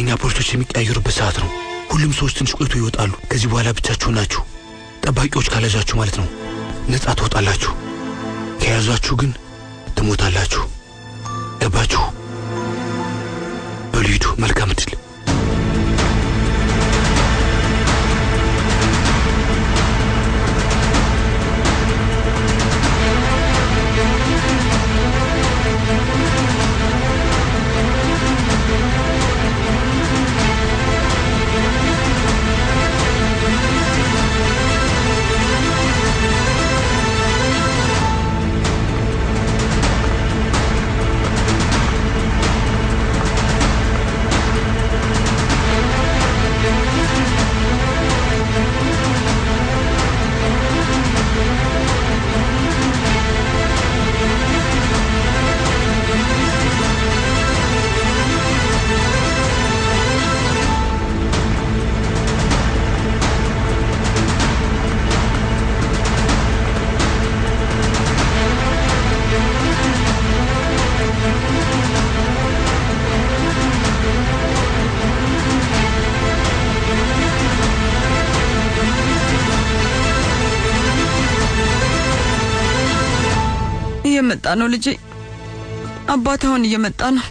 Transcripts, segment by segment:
ተረኛ ፖሊሶች የሚቀያየሩበት ሰዓት ነው። ሁሉም ሰዎች ትንሽ ቆይቶ ይወጣሉ። ከዚህ በኋላ ብቻችሁን ናችሁ። ጠባቂዎች ካለዛችሁ ማለት ነው። ነፃ ትወጣላችሁ። ከያዛችሁ ግን ትሞታላችሁ። ገባችሁ? በሉ ሂዱ። መልካም ዕድል። እየመጣ ነው ልጄ። አባት አሁን እየመጣ ነው።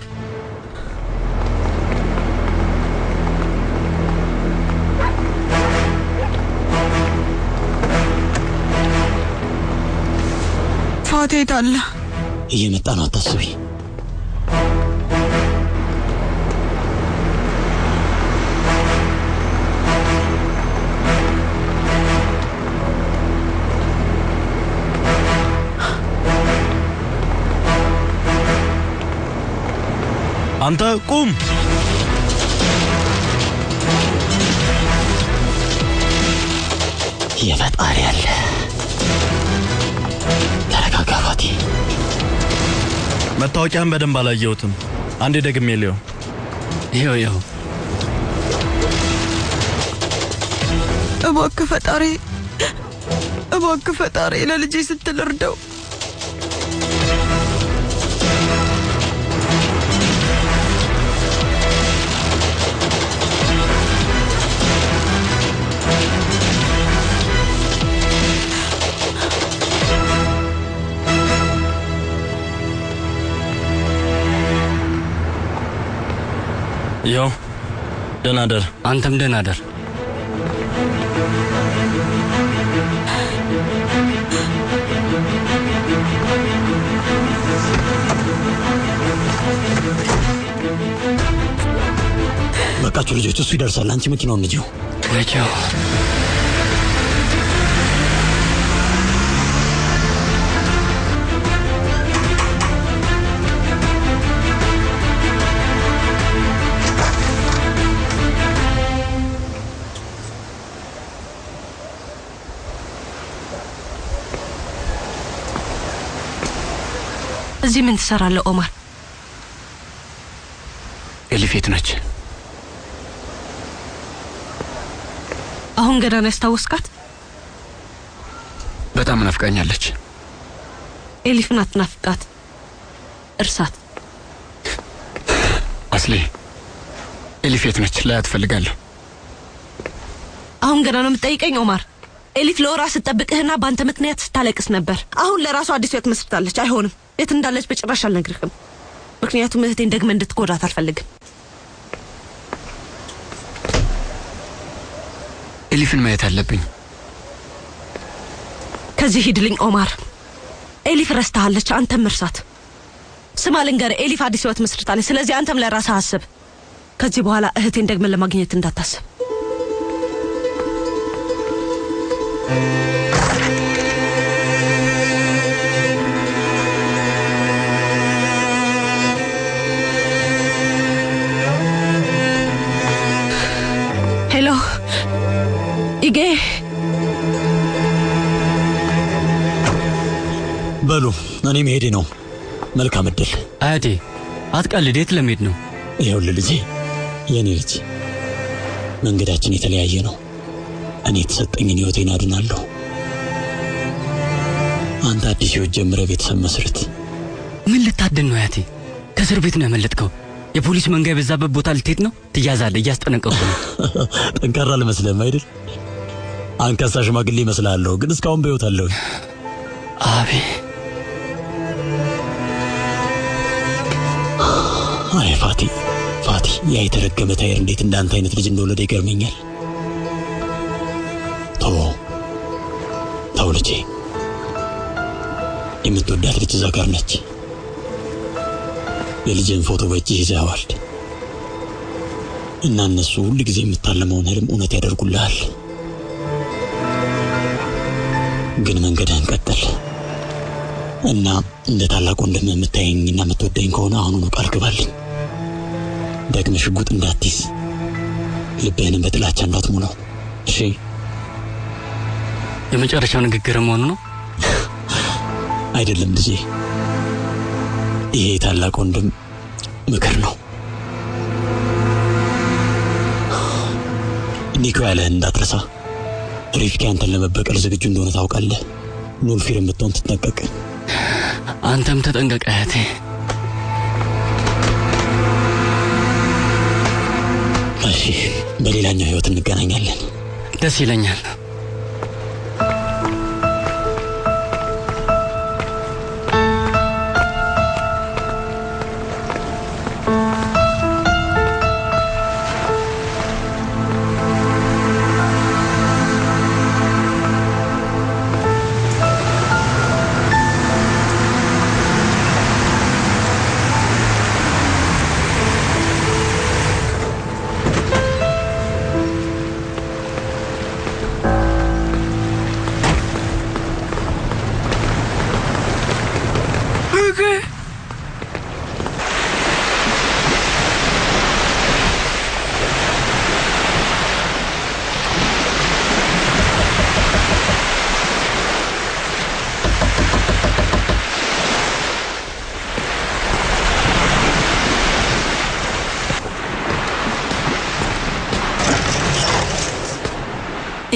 ፋቴት አለ። እየመጣ ነው፣ አታስቢ። አንተ ቁም! የፈጣሪ ያለ ተረጋጋ ፋቲ። መታወቂያን በደንብ አላየሁትም። አንዴ ደግሜ ልየው። ይኸው እባክህ ፈጣሪ ለልጄ ስትል እርዳው። ያው ደህና ደር። አንተም ደህና ደር። በቃችሁ ልጆች፣ እሱ ይደርሳል። አንቺ መኪናውን ንጂው። ነጂው። እዚህ ምን ትሰራለህ ኦማር? ኤሊፍ የት ነች? አሁን ገና ነው ያስታወስካት? በጣም ናፍቃኛለች። ኤሊፍን አትናፍቃት፣ እርሳት። አስሊ፣ ኤሊፍ የት ነች? ላይ አትፈልጋለሁ። አሁን ገና ነው የምትጠይቀኝ ኦማር? ኤሊፍ ለወራ ስትጠብቅህና በአንተ ምክንያት ስታለቅስ ነበር። አሁን ለራሷ አዲስ ህይወት መስርታለች። አይሆንም። የት እንዳለች በጭራሽ አልነግርህም። ምክንያቱም እህቴን ደግመህ እንድትጎዳት አልፈልግም። ኤሊፍን ማየት አለብኝ። ከዚህ ሂድልኝ ኦማር። ኤሊፍ ረስተሃለች፣ አንተም እርሳት። ስማ ልንገርህ፣ ኤሊፍ አዲስ ህይወት መስርታለች። ስለዚህ አንተም ለራስህ አስብ። ከዚህ በኋላ እህቴን ደግመን ለማግኘት እንዳታስብ። ሄሎ ኢጌ፣ በሉ እኔ መሄዴ ነው። መልካም ዕድል። አያቴ አትቀልድ። የት ለመሄድ ነው? ይኸውልህ ልጄ፣ የኔ ልጅ፣ መንገዳችን የተለያየ ነው። እኔ የተሰጠኝን ህይወቴን አድናለሁ። አንተ አዲስ ህይወት ጀምረህ ቤተሰብ መስርት። ምን ልታድን ነው አያቴ? ከእስር ቤት ነው ያመለጥከው። የፖሊስ መንጋ የበዛበት ቦታ ልትሄድ ነው? ትያዛለህ። እያስጠነቀቁ ነው። ጠንካራ አልመስልህም አይደል? አንካሳ ሽማግሌ እመስልሃለሁ፣ ግን እስካሁን በሕይወት አለሁ። አቤ አይ ፋቲ፣ ያ የተረገመ ታየር እንዴት እንዳንተ አይነት ልጅ እንደወለደ ይገርመኛል። ተው ልጄ፣ የምትወዳት ልጅ እዛ ጋር ነች። የልጅን ፎቶ በእጅህ ይዘዋል እና እነሱ ሁሉ ጊዜ የምታለመውን ህልም እውነት ያደርጉልሃል። ግን መንገድህን ቀጥል እና እንደ ታላቅ ወንድም የምታየኝና የምትወደኝ ከሆነ አሁኑኑ ቃል ግባልኝ። ደግመህ ሽጉጥ እንዳትይዝ፣ ልብህንም በጥላቻ እንዳትሞላው። እሺ? የመጨረሻው ንግግር መሆኑ ነው? አይደለም ልጄ፣ ይሄ ታላቅ ወንድም ምክር ነው። ኒኮ ያለህን እንዳትረሳ። ሪፍኪ አንተን ለመበቀል ዝግጁ እንደሆነ ታውቃለህ። ኑልፊር የምትሆን ትጠንቀቅ። አንተም ተጠንቀቅ እህቴ። እሺ፣ በሌላኛው ህይወት እንገናኛለን። ደስ ይለኛል።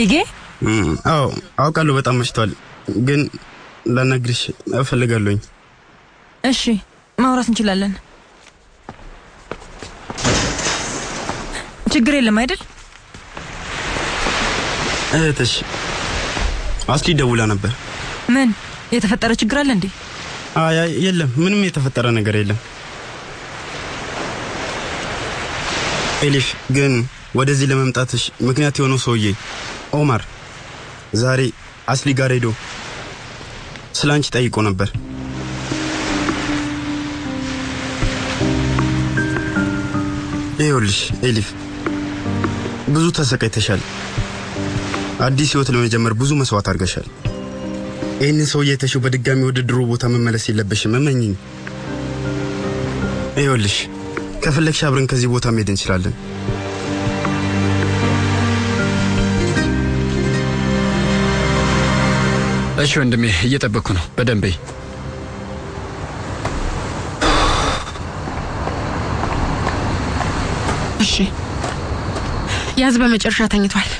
ኢጌ? አዎ አውቃለሁ፣ በጣም መሽቷል፣ ግን ላናግርሽ እፈልጋለሁኝ። እሺ ማውራት እንችላለን። ችግር የለም አይደል? እህትሽ አስሊ ደውላ ነበር። ምን የተፈጠረ ችግር አለ እንዴ? አይ የለም፣ ምንም የተፈጠረ ነገር የለም። ኤሊፍ ግን ወደዚህ ለመምጣትሽ ምክንያት የሆነው ሰውዬ ኦማር ዛሬ አስሊ ጋር ሄዶ ስላንቺ ጠይቆ ነበር። ይኸውልሽ ኤሊፍ፣ ብዙ ተሰቃይተሻል። አዲስ ህይወት ለመጀመር ብዙ መስዋዕት አድርገሻል። ይህንን ሰውዬ ተሽው በድጋሚ ወደ ድሮ ቦታ መመለስ የለብሽም። እመኚኝ። ይኸውልሽ ከፈለግሽ አብረን ከዚህ ቦታ መሄድ እንችላለን። እሺ ወንድሜ፣ እየጠበቅኩ ነው። በደንብ እሺ። ያዝ በመጨረሻ ተኝቷል።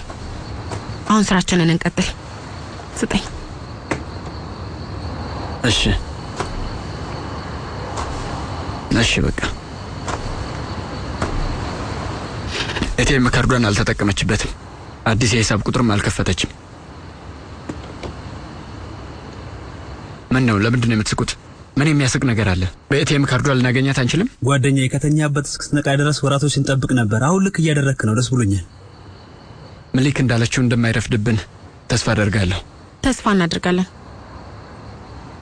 አሁን ስራችንን እንቀጥል። ስጠኝ። እሺ በቃ ኤቲኤም ካርዷን አልተጠቀመችበትም። አዲስ የሂሳብ ቁጥርም አልከፈተችም። ምን ነው? ለምንድን ነው የምትስቁት? ምን የሚያስቅ ነገር አለ? በኤቲኤም ካርዷ ልናገኛት አንችልም? ጓደኛዬ ከተኛበት እስክትነቃ ድረስ ወራቶች ስንጠብቅ ነበር። አሁን ልክ እያደረክ ነው። ደስ ብሎኛል። ምሊክ እንዳለችው እንደማይረፍድብን ተስፋ አደርጋለሁ። ተስፋ እናደርጋለን።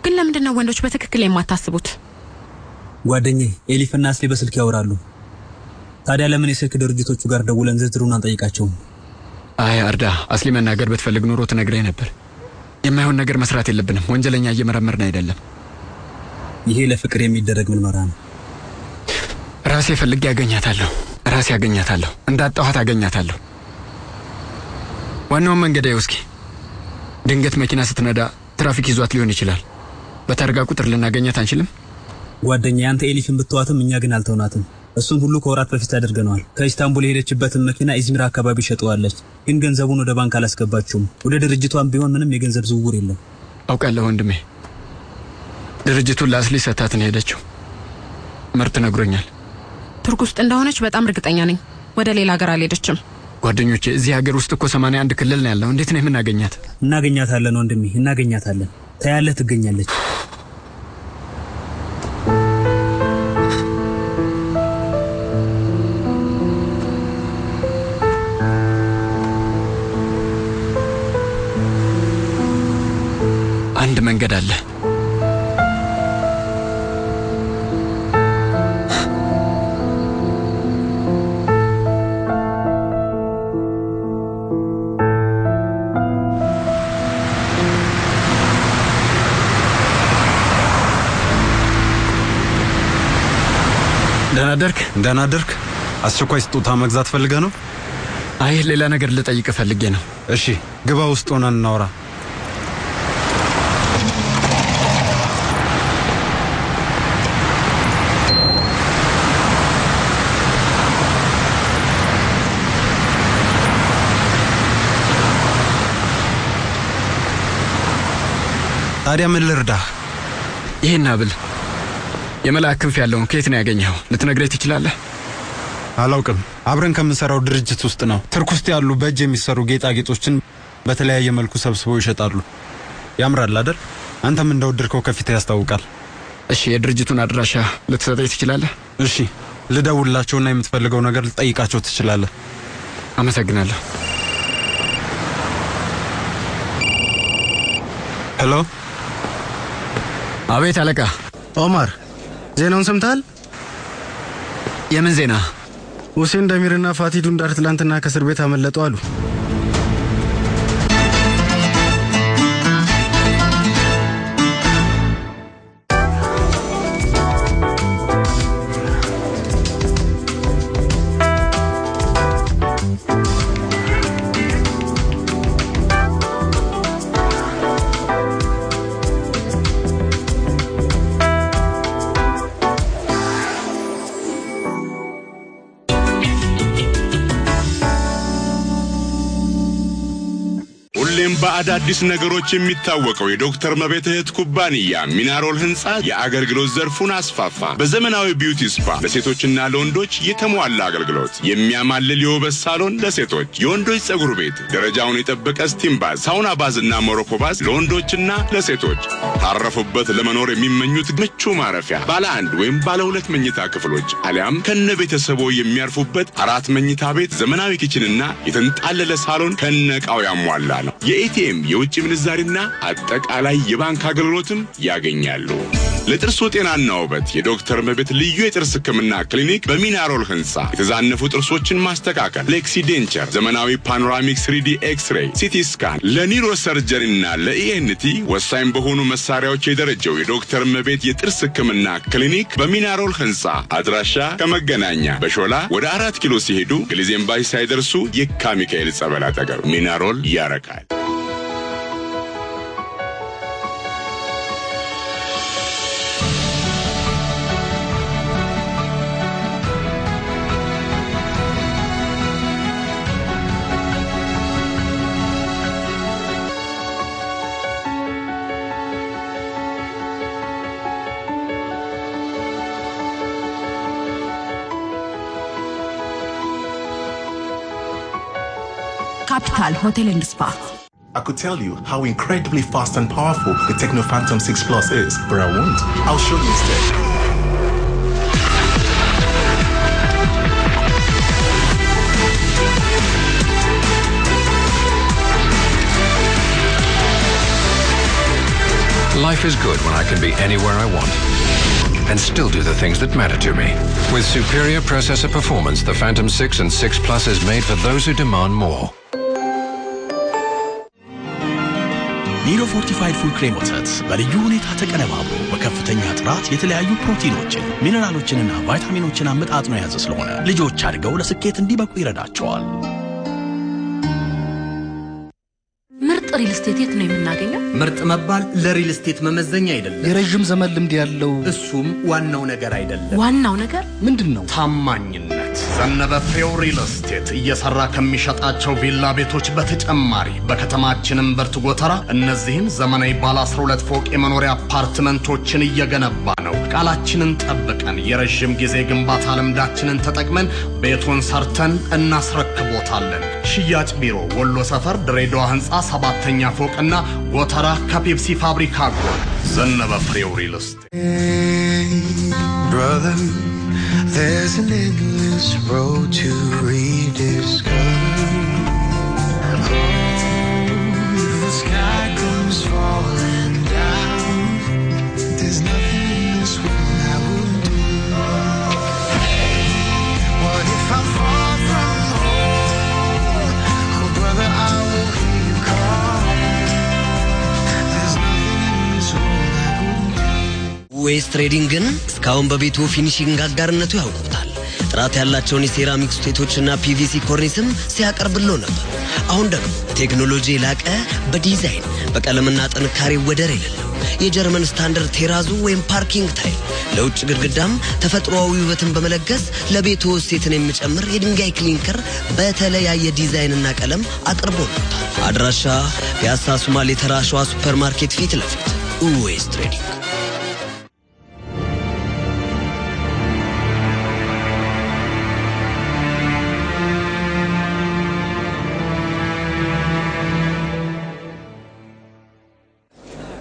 ግን ለምንድን ነው ወንዶች በትክክል የማታስቡት? ጓደኛዬ ኤሊፍና አስሊ በስልክ ያወራሉ። ታዲያ ለምን የስልክ ድርጅቶቹ ጋር ደውለን ዝርዝሩን አንጠይቃቸውም? አይ አርዳ፣ አስሊ መናገር ብትፈልግ ኑሮ ትነግረኝ ነበር። የማይሆን ነገር መስራት የለብንም። ወንጀለኛ እየመረመርን አይደለም። ይሄ ለፍቅር የሚደረግ ምርመራ ነው። ራሴ ፈልጌ ያገኛታለሁ። እንዳጣኋት አገኛታለሁ። ዋናውን መንገድ እስኪ ድንገት መኪና ስትነዳ ትራፊክ ይዟት ሊሆን ይችላል። በታርጋ ቁጥር ልናገኛት አንችልም? ጓደኛዬ አንተ ኤሊፍን ብትዋትም እኛ ግን አልተውናትም። እሱን ሁሉ ከወራት በፊት አድርገናል። ከኢስታንቡል የሄደችበትን መኪና ኢዝሚር አካባቢ ሸጠዋለች። ግን ገንዘቡን ወደ ባንክ አላስገባችውም። ወደ ድርጅቷም ቢሆን ምንም የገንዘብ ዝውውር የለም። አውቃለሁ ወንድሜ፣ ድርጅቱን ለአስሊ ሰታትን ሄደችው። ምርት ነግሮኛል። ቱርክ ውስጥ እንደሆነች በጣም እርግጠኛ ነኝ። ወደ ሌላ ሀገር አልሄደችም። ጓደኞቼ እዚህ ሀገር ውስጥ እኮ 81 ክልል ነው ያለው። እንዴት ነው የምናገኛት? እናገኛታለን ወንድሜ፣ እናገኛታለን። ታያለህ፣ ትገኛለች። አንድ መንገድ አለ። ደህና ደርክ? አስቸኳይ ስጦታ መግዛት ፈልገ ነው? አይ ሌላ ነገር ልጠይቅ ፈልጌ ነው። እሺ ግባ፣ ውስጥ ሆነን እናውራ። ታዲያ ምን ልርዳህ? ይሄን ሀብል የመልአክ ክንፍ ያለውን ከየት ነው ያገኘኸው? ልትነግረኝ ትችላለህ? አላውቅም። አብረን ከምንሰራው ድርጅት ውስጥ ነው። ቱርክ ውስጥ ያሉ በእጅ የሚሰሩ ጌጣጌጦችን በተለያየ መልኩ ሰብስበው ይሸጣሉ። ያምራል አይደል? አንተም እንደወደድከው ከፊት ያስታውቃል። እሺ የድርጅቱን አድራሻ ልትሰጠኝ ትችላለህ? እሺ ልደውልላቸውና የምትፈልገው ነገር ልጠይቃቸው ትችላለህ። አመሰግናለሁ። ሄሎ። አቤት አለቃ። ኦማር ዜናውን ሰምተሃል? የምን ዜና? ሁሴን ደሚርና ፋቲ ዱንዳር ትላንትና ከእስር ቤት አመለጡ አሉ። በአዳዲስ ነገሮች የሚታወቀው የዶክተር መቤት እህት ኩባንያ ሚናሮል ህንጻ የአገልግሎት ዘርፉን አስፋፋ። በዘመናዊ ቢዩቲ ስፓ ለሴቶችና ለወንዶች የተሟላ አገልግሎት፣ የሚያማልል የውበት ሳሎን ለሴቶች፣ የወንዶች ጸጉር ቤት፣ ደረጃውን የጠበቀ ስቲም ባዝ፣ ሳውና ባዝና ሞሮኮ ባዝ ለወንዶችና ለሴቶች፣ ታረፉበት ለመኖር የሚመኙት ምቹ ማረፊያ፣ ባለ አንድ ወይም ባለ ሁለት መኝታ ክፍሎች አሊያም ከነ ቤተሰቦ የሚያርፉበት 4 መኝታ ቤት፣ ዘመናዊ ኪችንና የተንጣለለ ሳሎን ከነቃው ያሟላ ነው። የኤቲኤም የውጭ ምንዛሪና አጠቃላይ የባንክ አገልግሎትም ያገኛሉ። ለጥርስ ጤናና ውበት የዶክተር መቤት ልዩ የጥርስ ህክምና ክሊኒክ በሚናሮል ህንጻ የተዛነፉ ጥርሶችን ማስተካከል፣ ፍሌክሲ ዴንቸር፣ ዘመናዊ ፓኖራሚክ 3D ኤክስሬይ፣ ሲቲ ስካን፣ ለኒውሮ ሰርጀሪና ለኢኤንቲ ወሳኝ በሆኑ መሳሪያዎች የደረጀው የዶክተር መቤት የጥርስ ህክምና ክሊኒክ በሚናሮል ህንጻ አድራሻ ከመገናኛ በሾላ ወደ 4 ኪሎ ሲሄዱ እንግሊዝ ኤምባሲ ሳይደርሱ የካ ሚካኤል ጸበል አጠገብ። ሚናሮል ያረካል። Capital Hotel and Spa. I could tell you how incredibly fast and powerful the Tecno Phantom 6 Plus is, but I won't. I'll show you instead. Life is good when I can be anywhere I want and still do the things that matter to me. With superior processor performance, the Phantom 6 and 6 Plus is made for those who demand more. ኒሮ ፎርቲፋይድ ፉል ክሬም ወተት በልዩ ሁኔታ ተቀነባብሮ በከፍተኛ ጥራት የተለያዩ ፕሮቲኖችን፣ ሚነራሎችንና ቫይታሚኖችን አመጣጥኖ የያዘ ስለሆነ ልጆች አድገው ለስኬት እንዲበቁ ይረዳቸዋል። ምርጥ ሪል ስቴት የት ነው የምናገኘው? ምርጥ መባል ለሪል ስቴት መመዘኛ አይደለም። የረጅም ዘመን ልምድ ያለው እሱም ዋናው ነገር አይደለም። ዋናው ነገር ምንድነው? ታማኝነት። ዘነበ ፍሬው ሪል ስቴት እየሰራ ከሚሸጣቸው ቪላ ቤቶች በተጨማሪ በከተማችንም በርት ጎተራ እነዚህን ዘመናዊ ባለ 12 ፎቅ የመኖሪያ አፓርትመንቶችን እየገነባ ነው። ቃላችንን ጠብቀን የረጅም ጊዜ ግንባታ ልምዳችንን ተጠቅመን ቤቱን ሰርተን እናስረክቦታለን። ሽያጭ ቢሮ ወሎ ሰፈር ድሬዳዋ ህንፃ 7ኛ ፎቅና ጎተራ ከፔፕሲ ፋብሪካ ጎን ዘነበ ፍሬው ሪል ስቴት። Brother, there's an endless road to rediscover. Oh, if the sky comes falling down, there's nothing in this world I wouldn't do. What if I'm far from home? Oh, brother, I will hear you call. There's nothing in this world I wouldn't do. ዌስት ትሬዲንግን እስካሁን በቤቱ ፊኒሺንግ አጋርነቱ ያውቁታል። ጥራት ያላቸውን የሴራሚክ ስቴቶችና ፒቪሲ ኮርኒስም ሲያቀርብልዎ ነበር። አሁን ደግሞ ቴክኖሎጂ ላቀ በዲዛይን በቀለምና ጥንካሬ ወደር የሌለው የጀርመን ስታንዳርድ ቴራዙ ወይም ፓርኪንግ ታይል ለውጭ ግድግዳም ተፈጥሯዊ ውበትን በመለገስ ለቤቱ እሴትን የሚጨምር የድንጋይ ክሊንከር በተለያየ ዲዛይንና ቀለም አቅርቦልዎታል። አድራሻ ፒያሳ ሶማሌ ተራ ሸዋ ሱፐርማርኬት ፊት ለፊት ዌስት ትሬዲንግ።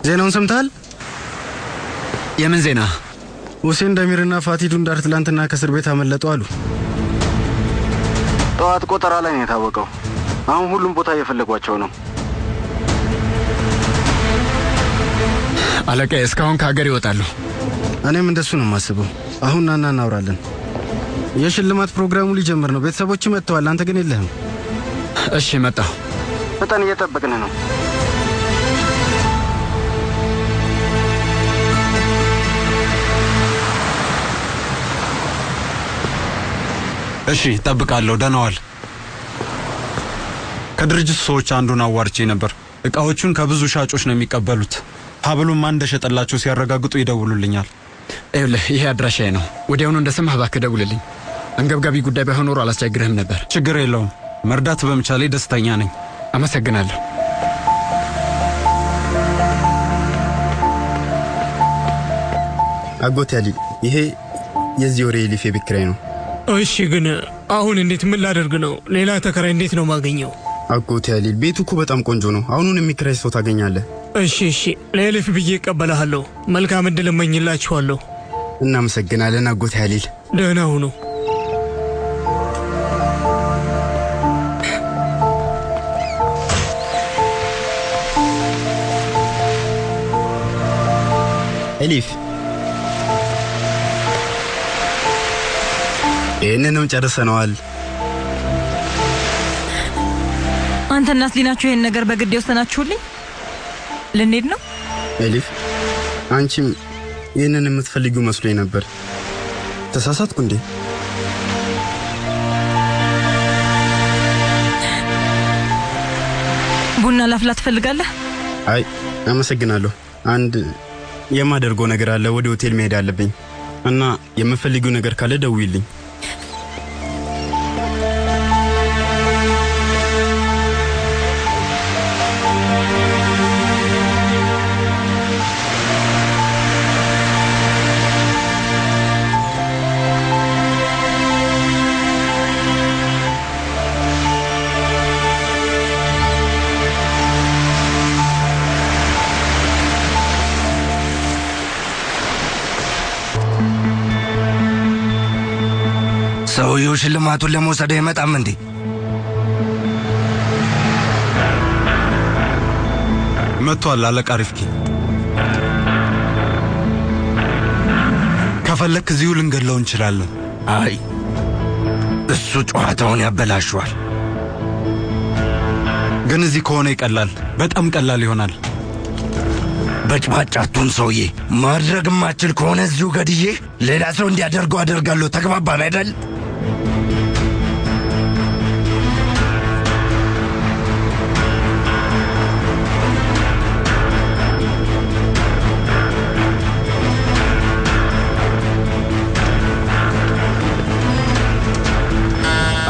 ዜናውን ሰምተሃል? የምን ዜና? ሁሴን ደሚርና ፋቲ ዱንዳር ትላንትና ከእስር ቤት አመለጡ አሉ። ጠዋት ቆጠራ ላይ ነው የታወቀው። አሁን ሁሉም ቦታ እየፈለጓቸው ነው። አለቃ እስካሁን ከሀገር ይወጣሉ። እኔም እንደሱ ነው የማስበው። አሁን ናና እናውራለን። የሽልማት ፕሮግራሙ ሊጀምር ነው። ቤተሰቦች መጥተዋል። አንተ ግን የለህም። እሺ መጣሁ። በጣም እየጠበቅን ነው። እሺ ጠብቃለሁ። ደህናዋል። ከድርጅቱ ሰዎች አንዱን አዋርቼ ነበር። እቃዎቹን ከብዙ ሻጮች ነው የሚቀበሉት። ሀብሉን ማን እንደሸጠላቸው ሲያረጋግጡ ይደውሉልኛል። ይኸውልህ ይሄ አድራሻዬ ነው። ወዲያውኑ እንደሰማህ እባክህ ደውልልኝ። አንገብጋቢ ጉዳይ ባይሆን ኖሮ አላስቸግርህም ነበር። ችግር የለውም። መርዳት በመቻሌ ደስተኛ ነኝ። አመሰግናለሁ። አጎት ያሊ ይሄ የዚህ ወሬ ሊፌ ቤት ኪራይ ነው። እሺ ግን አሁን እንዴት ምን ላደርግ ነው? ሌላ ተከራይ እንዴት ነው ማገኘው? አጎት ያሊ ቤቱ እኮ በጣም ቆንጆ ነው። አሁኑን የሚከራይ ሰው ታገኛለህ። እሺ ለኤልፍ ብዬ እቀበልሃለሁ። መልካም ዕድል እመኝላችኋለሁ። እናመሰግናለን አጎት ያሊ። ደህና ሁኑ። ኤሊፍ ይህንንም ጨርሰነዋል። አንተና ስሊናችሁ ይህን ነገር በግድ የወሰናችሁልኝ? ልንሄድ ነው? ኤሊፍ አንቺም ይህንን የምትፈልጊው መስሎኝ ነበር። ተሳሳትኩ እንዴ? ቡና ላፍላ ትፈልጋለህ? አይ አመሰግናለሁ። አንድ የማደርገው ነገር አለ። ወደ ሆቴል መሄድ አለብኝ እና የምፈልጊው ነገር ካለ ደውይልኝ። ሰውየው ሽልማቱን ለመውሰድ አይመጣም እንዴ? መጥቷል አለቃ ሪፍኪ። ከፈለክ እዚሁ ልንገድለው እንችላለን። አይ እሱ ጨዋታውን ያበላሸዋል። ግን እዚህ ከሆነ ይቀላል፣ በጣም ቀላል ይሆናል። በጭባጫቱን ሰውዬ ማድረግ ማችል ከሆነ እዚሁ ገድዬ ሌላ ሰው እንዲያደርገው አደርጋለሁ። ተግባባን አይደል?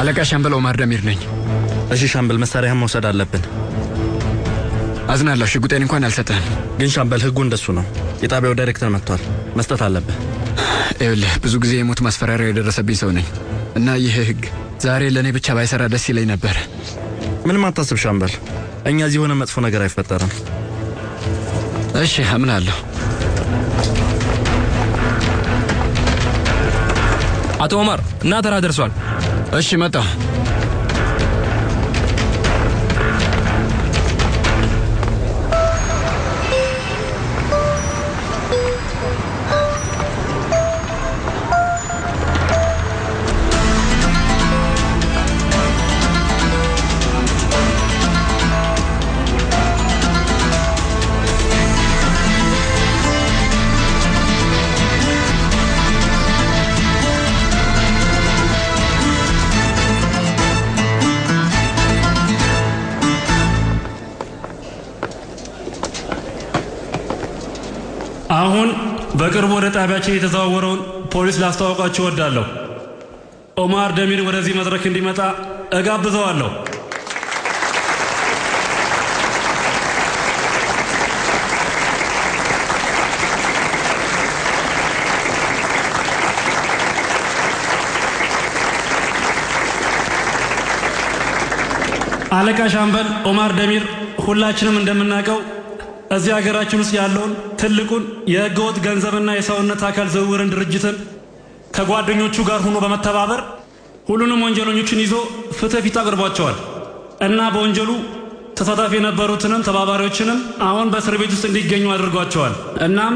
አለቃ ሻምበል ኦማር ደሚር ነኝ። እሺ ሻምበል፣ መሳሪያህን መውሰድ አለብን። አዝናለሁ፣ ሽጉጤን እንኳን አልሰጠህም። ግን ሻምበል ህጉ እንደሱ ነው። የጣቢያው ዳይሬክተር መጥቷል፣ መስጠት አለብህ። ይኸውልህ ብዙ ጊዜ የሞት ማስፈራሪያ የደረሰብኝ ሰው ነኝ እና ይህ ህግ ዛሬ ለእኔ ብቻ ባይሰራ ደስ ይለኝ ነበር። ምንም አታስብ ሻምበል፣ እኛ እዚህ ሆነ መጥፎ ነገር አይፈጠርም። እሺ አምናለሁ። አቶ ኦማር እና ተራ ደርሷል። እሺ መጣሁ። አሁን በቅርቡ ወደ ጣቢያችን የተዘዋወረውን ፖሊስ ላስተዋውቃችሁ እወዳለሁ። ኦማር ደሚር ወደዚህ መድረክ እንዲመጣ እጋብዘዋለሁ። አለቃ ሻምበል ኦማር ደሚር ሁላችንም እንደምናውቀው እዚህ ሀገራችን ውስጥ ያለውን ትልቁን የህገወጥ ገንዘብና የሰውነት አካል ዝውውርን ድርጅትን ከጓደኞቹ ጋር ሆኖ በመተባበር ሁሉንም ወንጀለኞችን ይዞ ፍትህ ፊት አቅርቧቸዋል እና በወንጀሉ ተሳታፊ የነበሩትንም ተባባሪዎችንም አሁን በእስር ቤት ውስጥ እንዲገኙ አድርጓቸዋል። እናም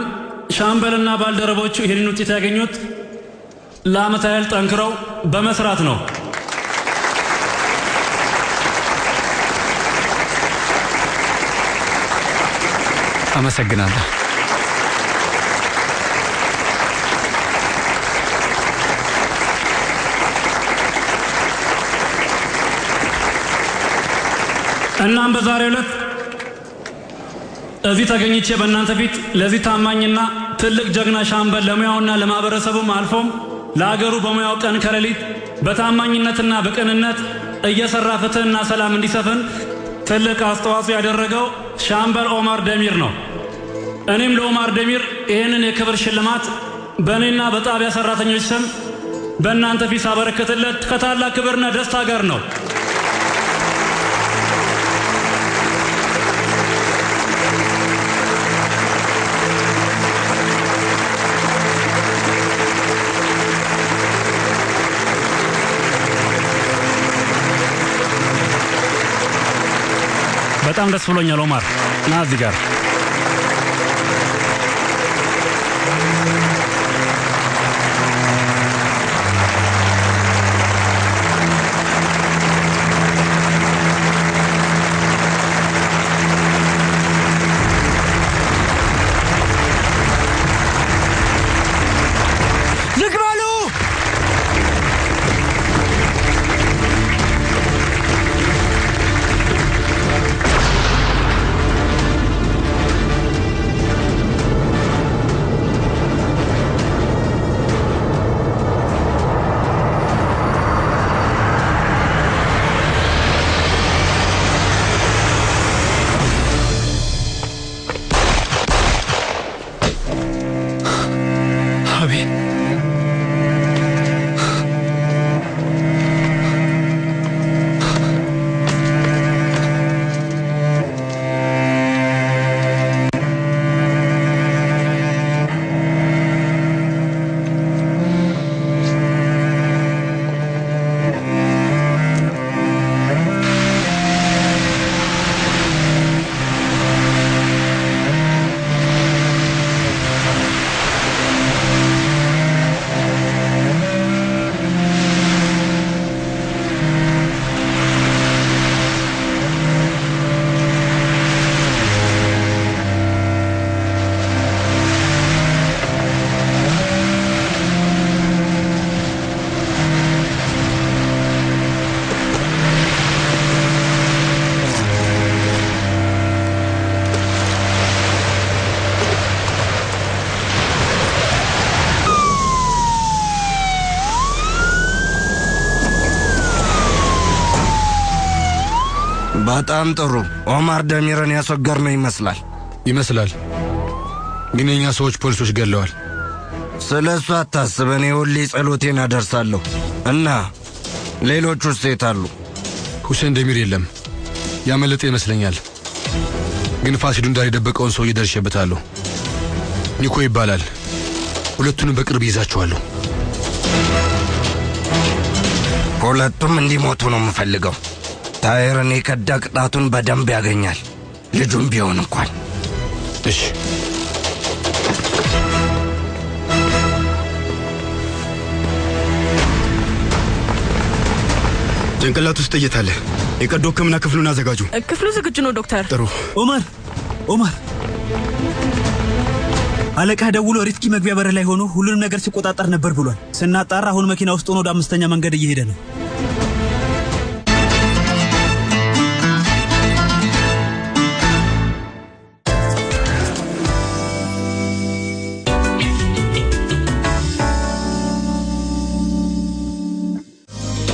ሻምበልና ባልደረቦቹ ይህንን ውጤት ያገኙት ለዓመት ያህል ጠንክረው በመስራት ነው። አመሰግናለሁ። እናም በዛሬው ዕለት እዚህ ተገኝቼ በእናንተ ፊት ለዚህ ታማኝና ትልቅ ጀግና ሻምበል ለሙያውና ለማህበረሰቡም አልፎም ለአገሩ በሙያው ቀን ከሌሊት በታማኝነትና በቅንነት እየሰራ ፍትህና ሰላም እንዲሰፍን ትልቅ አስተዋጽኦ ያደረገው ሻምበል ኦማር ደሚር ነው። እኔም ለኦማር ደሚር ይህንን የክብር ሽልማት በእኔና በጣቢያ ሰራተኞች ስም በእናንተ ፊት ሳበረከትለት ከታላቅ ክብርና ደስታ ጋር ነው። በጣም ደስ ብሎኛል ኦማር። ና እዚህ ጋር በጣም ጥሩ። ኦማር ደሚርን ያስወገርነው ይመስላል። ግን የኛ ሰዎች ፖሊሶች ገለዋል። ስለሱ አታስብ። እኔ ሁሌ ጸሎቴን አደርሳለሁ። እና ሌሎቹ ሴት አሉ? ሁሴን ደሚር የለም፣ ያመለጠ ይመስለኛል። ግን ፋሲዱ እንዳለ የደበቀውን ሰው ይደርሽበታለሁ። ኒኮ ይባላል። ሁለቱንም በቅርብ ይዛቸዋለሁ። ሁለቱም እንዲሞቱ ነው የምፈልገው። ታይርን የከዳ ቅጣቱን በደንብ ያገኛል፣ ልጁም ቢሆን እንኳን። እሺ ጭንቅላት ውስጥ ጥይት አለ። የቀዶ ሕክምና ክፍሉን አዘጋጁ። ክፍሉ ዝግጁ ነው ዶክተር። ጥሩ። ኦማር አለቃ ደውሎ ሪትኪ መግቢያ በር ላይ ሆኖ ሁሉንም ነገር ሲቆጣጠር ነበር ብሏል። ስናጣራ አሁን መኪና ውስጥ ሆኖ ወደ 5ኛ መንገድ እየሄደ ነው።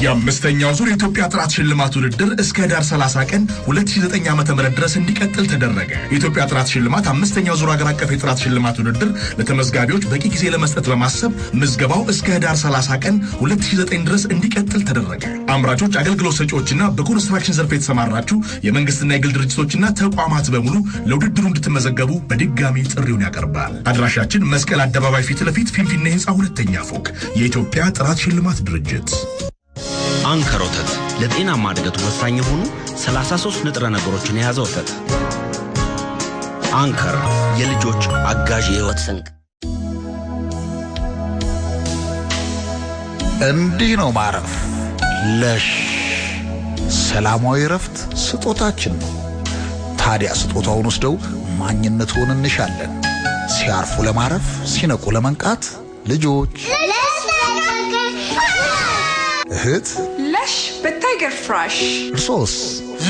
የአምስተኛው ዙር የኢትዮጵያ ጥራት ሽልማት ውድድር እስከ ህዳር 30 ቀን 2009 ዓ.ም ድረስ እንዲቀጥል ተደረገ። የኢትዮጵያ ጥራት ሽልማት አምስተኛው ዙር ሀገር አቀፍ የጥራት ሽልማት ውድድር ለተመዝጋቢዎች በቂ ጊዜ ለመስጠት በማሰብ ምዝገባው እስከ ህዳር 30 ቀን 2009 ድረስ እንዲቀጥል ተደረገ። አምራቾች፣ አገልግሎት ሰጪዎችና በኮንስትራክሽን ዘርፍ የተሰማራችሁ የመንግስትና የግል ድርጅቶችና ተቋማት በሙሉ ለውድድሩ እንድትመዘገቡ በድጋሚ ጥሪውን ያቀርባል። አድራሻችን መስቀል አደባባይ ፊት ለፊት ፊንፊኔ ህንፃ 2ኛ ፎቅ፣ የኢትዮጵያ ጥራት ሽልማት ድርጅት። አንከር ወተት ለጤናማ እድገቱ ወሳኝ የሆኑ 33 ንጥረ ነገሮችን የያዘ ወተት። አንከር የልጆች አጋዥ የህይወት ስንቅ። እንዲህ ነው ማረፍ። ለሽ ሰላማዊ ረፍት ስጦታችን ነው። ታዲያ ስጦታውን ወስደው ማንነቱን እንሻለን። ሲያርፉ ለማረፍ፣ ሲነቁ ለመንቃት ልጆች እህት ለሽ በታይገር ፍራሽ። እርሶስ?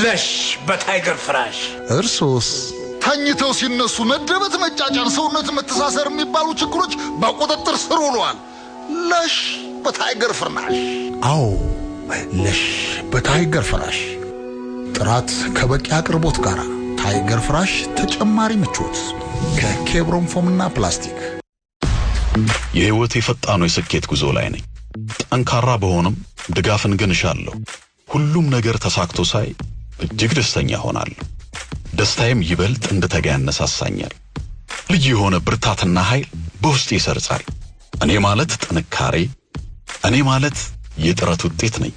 ለሽ በታይገር ፍራሽ። እርሶስ? ተኝተው ሲነሱ መደበት፣ መጫጫን፣ ሰውነት መተሳሰር የሚባሉ ችግሮች በቁጥጥር ስር ውለዋል። ለሽ በታይገር ፍራሽ። አዎ ለሽ በታይገር ፍራሽ። ጥራት ከበቂ አቅርቦት ጋር ታይገር ፍራሽ ተጨማሪ ምቾት ከኬብሮን ፎምና ፕላስቲክ። የህይወቴ ፈጣኑ የስኬት ጉዞ ላይ ነኝ። ጠንካራ በሆነም ድጋፍን ግን እሻለሁ። ሁሉም ነገር ተሳክቶ ሳይ እጅግ ደስተኛ ሆናለሁ። ደስታዬም ይበልጥ እንድተጋ ያነሳሳኛል። ልዩ የሆነ ብርታትና ኃይል በውስጤ ይሰርጻል። እኔ ማለት ጥንካሬ፣ እኔ ማለት የጥረት ውጤት ነኝ።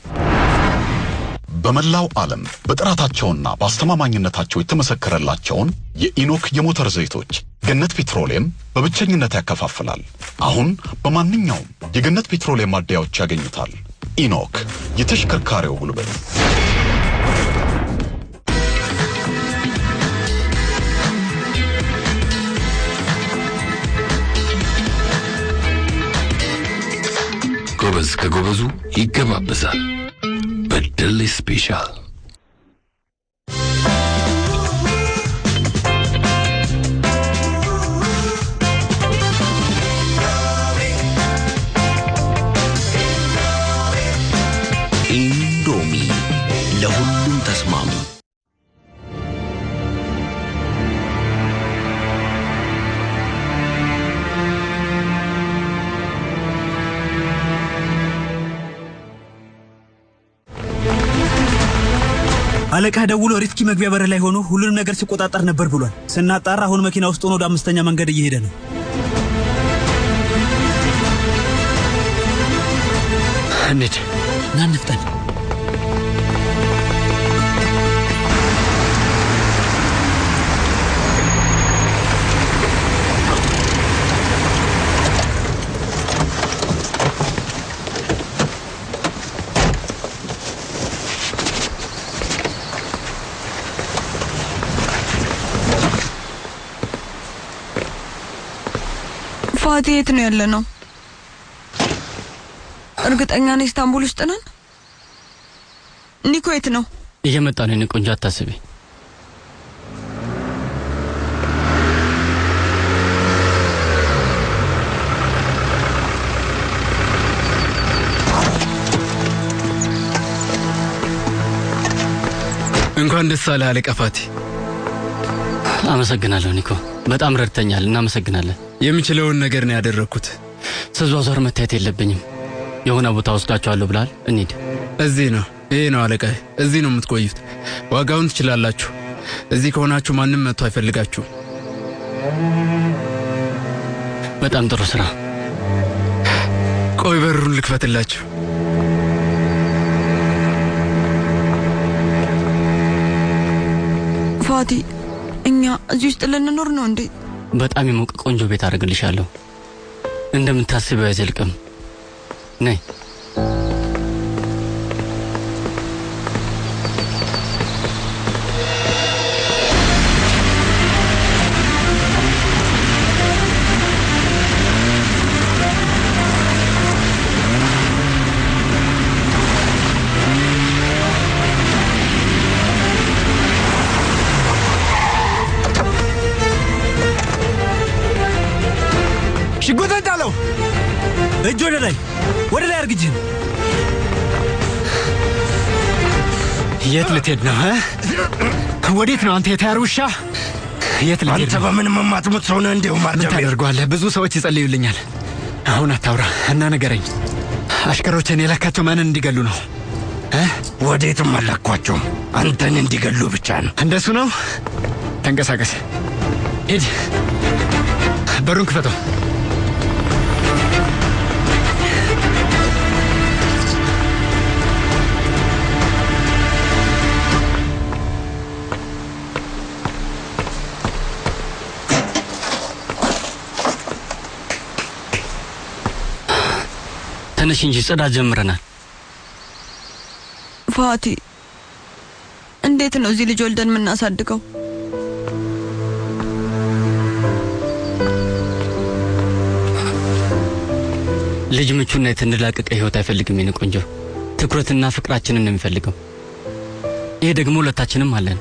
በመላው ዓለም በጥራታቸውና በአስተማማኝነታቸው የተመሰከረላቸውን የኢኖክ የሞተር ዘይቶች ገነት ፔትሮሊየም በብቸኝነት ያከፋፍላል። አሁን በማንኛውም የገነት ፔትሮሊየም ማደያዎች ያገኙታል። ኢኖክ የተሽከርካሪው ጉልበት። ጎበዝ ከጎበዙ ይገባበዛል። በደሌ ስፔሻል ኢንዶሚ ለሁሉም ተስማሚ። አለቃ ደውሎ ሪትኪ መግቢያ በር ላይ ሆኖ ሁሉንም ነገር ሲቆጣጠር ነበር ብሏል። ስናጣራ አሁን መኪና ውስጥ ሆኖ ወደ 5ኛ መንገድ እየሄደ ነው። እንዴ ና እንፍጠን። ፋቲ የት ነው ያለ ነው? እርግጠኛ ነኝ ኢስታንቡል ውስጥ ነን። ኒኮ የት ነው? እየመጣ ነው። እኔ ቆንጆ አታስቢ። እንኳን እንኳን ደስ አለህ አለቃ ፋቲ። አመሰግናለሁ ኒኮ፣ በጣም ረድተኛል። እናመሰግናለን። የምችለውን ነገር ነው ያደረኩት። ስዟዟር መታየት የለብኝም። የሆነ ቦታ ወስዳቸዋለሁ ብላል። እንሂድ። እዚህ ነው። ይሄ ነው አለቃ። እዚህ ነው የምትቆዩት። ዋጋውን ትችላላችሁ። እዚህ ከሆናችሁ ማንም መጥቶ አይፈልጋችሁ። በጣም ጥሩ ስራ። ቆይ በሩን ልክፈትላችሁ። ፋቲ፣ እኛ እዚህ ውስጥ ልንኖር ነው እንዴ? በጣም የሞቀ ቆንጆ ቤት አደርግልሻለሁ። እንደምታስበው አይዘልቅም። ነይ። ሽጉጥን ጣለው። እጅ ወደ ላይ አርግጅ። የት ልትሄድ ነው? ወዴት ነው አንተ የታያር ውሻ? የት ልትሄድ አንተ ነው? በምንም የማትሞት ሰው ነህ። እንዲሁ ምን ታደርገዋለህ? ብዙ ሰዎች ይጸልዩልኛል። አሁን አታውራ እና ንገረኝ። አሽከሮችን የላካቸው ማንን እንዲገሉ ነው? ወዴትም አላኳቸውም። አንተን እንዲገሉ ብቻ ነው። እንደሱ ነው። ተንቀሳቀስ። ሂድ። በሩን ክፈተው። ተነሽ እንጂ ጽዳት ጀምረናል። ፋቲ፣ እንዴት ነው እዚህ ልጅ ወልደን የምናሳድገው? ልጅ ምቹና የተንላቀቀ ህይወት አይፈልግም። የኔ ቆንጆ ትኩረትና ፍቅራችንን ነው የሚፈልገው። ይሄ ደግሞ ሁለታችንም አለን።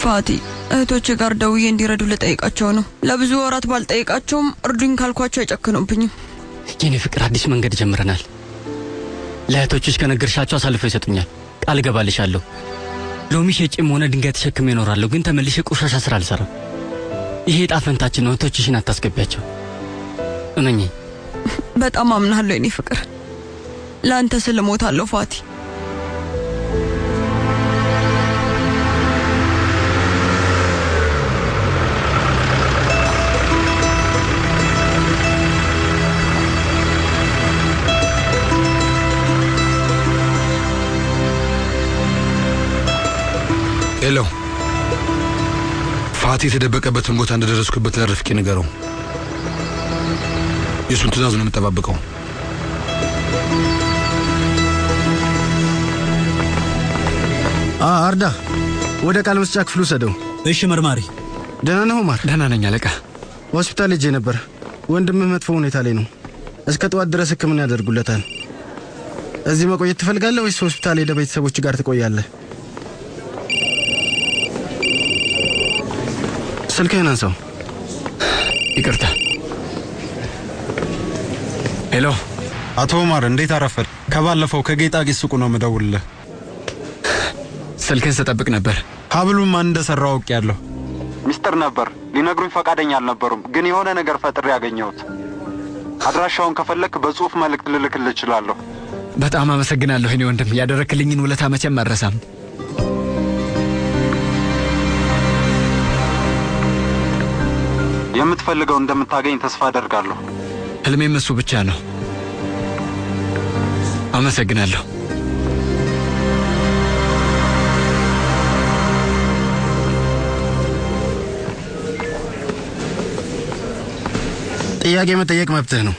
ፋቲ፣ እህቶቼ ጋር ደውዬ እንዲረዱ ልጠይቃቸው ነው። ለብዙ ወራት ባልጠይቃቸውም እርዱኝ ካልኳቸው አይጨክኑብኝም። የኔ ፍቅር፣ አዲስ መንገድ ጀምረናል። ለእህቶችሽ ከነገርሻቸው አሳልፈው ይሰጡኛል። ቃል እገባልሻለሁ። ሎሚ ሸጬም ሆነ ድንጋይ ተሸክሜ እኖራለሁ፣ ግን ተመልሼ ቆሻሻ ስራ አልሰራም። ይሄ ዕጣ ፈንታችን ነው። እህቶችሽን አታስገቢያቸው። እመኚ። በጣም አምናለሁ የኔ ፍቅር። ለአንተ ስል እሞታለሁ ፋቲ። ሄሎ፣ ፋቲ የተደበቀበትን ቦታ እንደደረስኩበት ለረፍቄ ንገረው። የሱን ትእዛዝ ነው የምጠባበቀው። አርዳ፣ ወደ ቃል መስጫ ክፍሉ ሰደው። እሺ መርማሪ። ደህና ነህ ኡማር? ደህና ነኝ አለቃ። ሆስፒታል ሄጄ ነበር። ወንድምህ መጥፎ ሁኔታ ላይ ነው። እስከ ጠዋት ድረስ ሕክምና ያደርጉለታል። እዚህ መቆየት ትፈልጋለህ ወይስ ሆስፒታል ሄደ ቤተሰቦች ጋር ትቆያለህ? ስልክህን አንሳው። ይቅርታ። ሄሎ አቶ ኡማር፣ እንዴት አረፈድ? ከባለፈው ከጌጣጌጥ ሱቁ ነው የምደውልልህ። ስልክህን ስጠብቅ ነበር። ሀብሉን ማን እንደሰራው አውቄያለሁ። ሚስጥር ነበር፣ ሊነግሩኝ ፈቃደኛ አልነበሩም። ግን የሆነ ነገር ፈጥሬ ያገኘሁት። አድራሻውን ከፈለክ በጽሁፍ መልእክት ልልክልህ እችላለሁ። በጣም አመሰግናለሁ የኔ ወንድም። ያደረክልኝን ውለታ መቼም አልረሳም። የምትፈልገው እንደምታገኝ ተስፋ አደርጋለሁ። ህልሜም እሱ ብቻ ነው። አመሰግናለሁ። ጥያቄ መጠየቅ መብትህ ነው።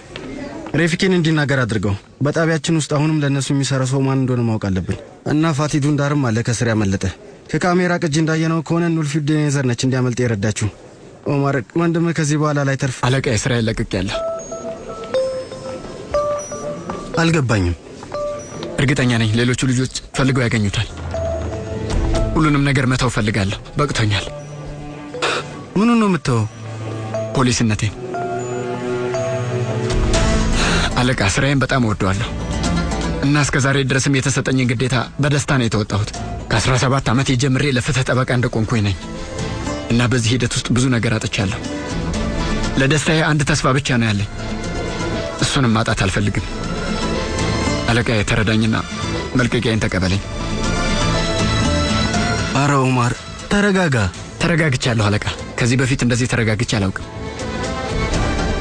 ሬፊኬን እንዲናገር አድርገው። በጣቢያችን ውስጥ አሁንም ለእነሱ የሚሰራ ሰው ማን እንደሆነ ማወቅ አለብን። እና ፋቲ ዱንዳርም አለ ከስር ያመለጠ። ከካሜራ ቅጂ እንዳየነው ከሆነ ኑልፊድ ኔዘር ነች እንዲያመልጥ የረዳችው። ኦማር ወንድምህ ከዚህ በኋላ ላይ ተርፍ። አለቃ የስራዬን ለቅቄያለሁ። አልገባኝም። እርግጠኛ ነኝ ሌሎቹ ልጆች ፈልገው ያገኙታል። ሁሉንም ነገር መተው ፈልጋለሁ። በቅቶኛል። ምኑን ነው የምትተው? ፖሊስነቴን። አለቃ ስራዬን በጣም እወደዋለሁ። እና እስከ ዛሬ ድረስም የተሰጠኝን ግዴታ በደስታ ነው የተወጣሁት። ከ17 ዓመት ጀምሬ ለፍትህ ጠበቃ እንደቆምኩኝ ነኝ እና በዚህ ሂደት ውስጥ ብዙ ነገር አጥቻለሁ። ለደስታዬ አንድ ተስፋ ብቻ ነው ያለኝ። እሱንም ማጣት አልፈልግም። አለቃዬ ተረዳኝና መልቀቂያዬን ተቀበለኝ። አረ ኡማር ተረጋጋ። ተረጋግቻለሁ አለቃ። ከዚህ በፊት እንደዚህ ተረጋግቼ አላውቅም።